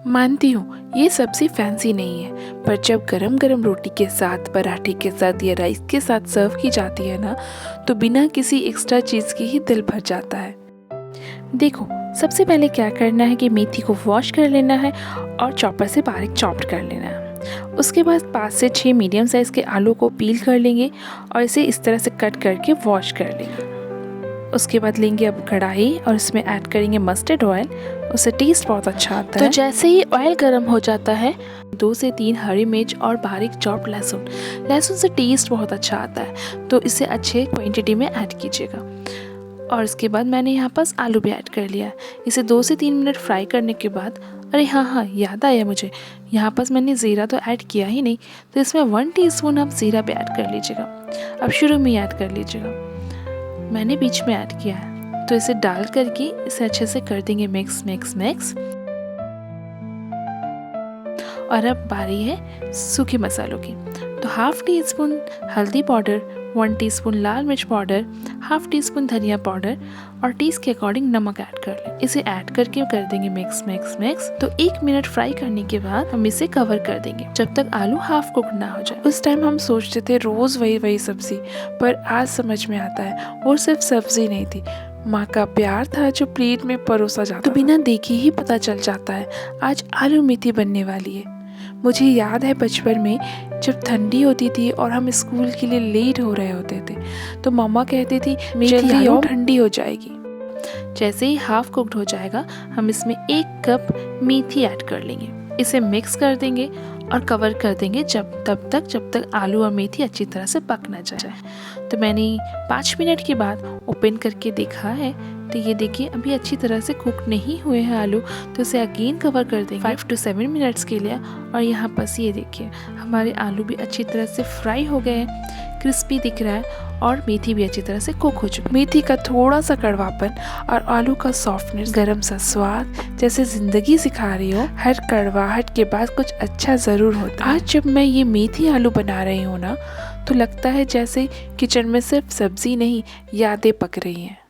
मानती हूँ ये सब्ज़ी फैंसी नहीं है, पर जब गरम गरम रोटी के साथ, पराठे के साथ या राइस के साथ सर्व की जाती है ना, तो बिना किसी एक्स्ट्रा चीज़ के ही दिल भर जाता है। देखो, सबसे पहले क्या करना है कि मेथी को वॉश कर लेना है और चॉपर से बारीक चॉप्ड कर लेना है। उसके बाद 5 से 6 मीडियम साइज़ के आलू को पील कर लेंगे और इसे इस तरह से कट करके वॉश कर लेंगे। उसके बाद लेंगे अब कढ़ाई और इसमें ऐड करेंगे मस्टर्ड ऑयल, उससे टेस्ट बहुत अच्छा आता है। तो जैसे ही ऑयल गर्म हो जाता है, 2 से 3 हरी मिर्च और बारीक चॉप्ड लहसुन से टेस्ट बहुत अच्छा आता है, तो इसे अच्छे क्वांटिटी में ऐड कीजिएगा। और इसके बाद मैंने यहाँ पास आलू भी ऐड कर लिया है। इसे 2 से 3 मिनट फ्राई करने के बाद, अरे हाँ, याद आया मुझे, यहाँ पास मैंने ज़ीरा तो ऐड किया ही नहीं, तो इसमें 1 टीस्पून आप ज़ीरा भी ऐड कर लीजिएगा। अब शुरू में ऐड कर लीजिएगा, मैंने बीच में ऐड किया है। तो इसे डाल करके इसे अच्छे से कर देंगे मिक्स। और अब बारी है सूखे मसालों की। तो 1/2 टीस्पून हल्दी पाउडर, 1 टीस्पून लाल मिर्च पाउडर, 1/2 टीस्पून धनिया पाउडर और टेस्ट के अकॉर्डिंग नमक ऐड कर लें। इसे ऐड करके कर देंगे मिक्स। तो 1 मिनट फ्राई करने के बाद हम इसे कवर कर देंगे जब तक आलू हाफ कुक ना हो जाए। उस टाइम हम सोचते थे रोज़ वही सब्ज़ी, पर आज समझ में आता है वो सिर्फ सब्ज़ी नहीं थी, माँ का प्यार था जो प्लेट में परोसा जाता। तो बिना देखे ही पता चल जाता है आज आलू मेथी बनने वाली है। मुझे याद है बचपन में जब ठंडी होती थी और हम स्कूल के लिए लेट हो रहे होते थे, तो मम्मा कहती थी जल्दी आओ ठंडी हो जाएगी। जैसे ही हाफ कुक्ड हो जाएगा, हम इसमें 1 कप मेथी ऐड कर लेंगे। इसे मिक्स कर देंगे और कवर कर देंगे जब तक आलू और मेथी अच्छी तरह से पक ना जाए। तो मैंने 5 मिनट के बाद ओपन करके देखा है, तो ये देखिए अभी अच्छी तरह से कुक नहीं हुए हैं आलू, तो इसे अगेन कवर कर देंगे 5 to 7 मिनट्स के लिए। और यहाँ बस ये देखिए हमारे आलू भी अच्छी तरह से फ्राई हो गए हैं, क्रिस्पी दिख रहा है और मेथी भी अच्छी तरह से कुक हो चुकी है। मेथी का थोड़ा सा कड़वापन और आलू का सॉफ्टनेस, गरम सा स्वाद, जैसे ज़िंदगी सिखा रही हो हर कड़वाहट के बाद कुछ अच्छा ज़रूर होता है। आज जब मैं ये मेथी आलू बना रही हूँ ना, तो लगता है जैसे किचन में सिर्फ सब्ज़ी नहीं, यादें पक रही हैं।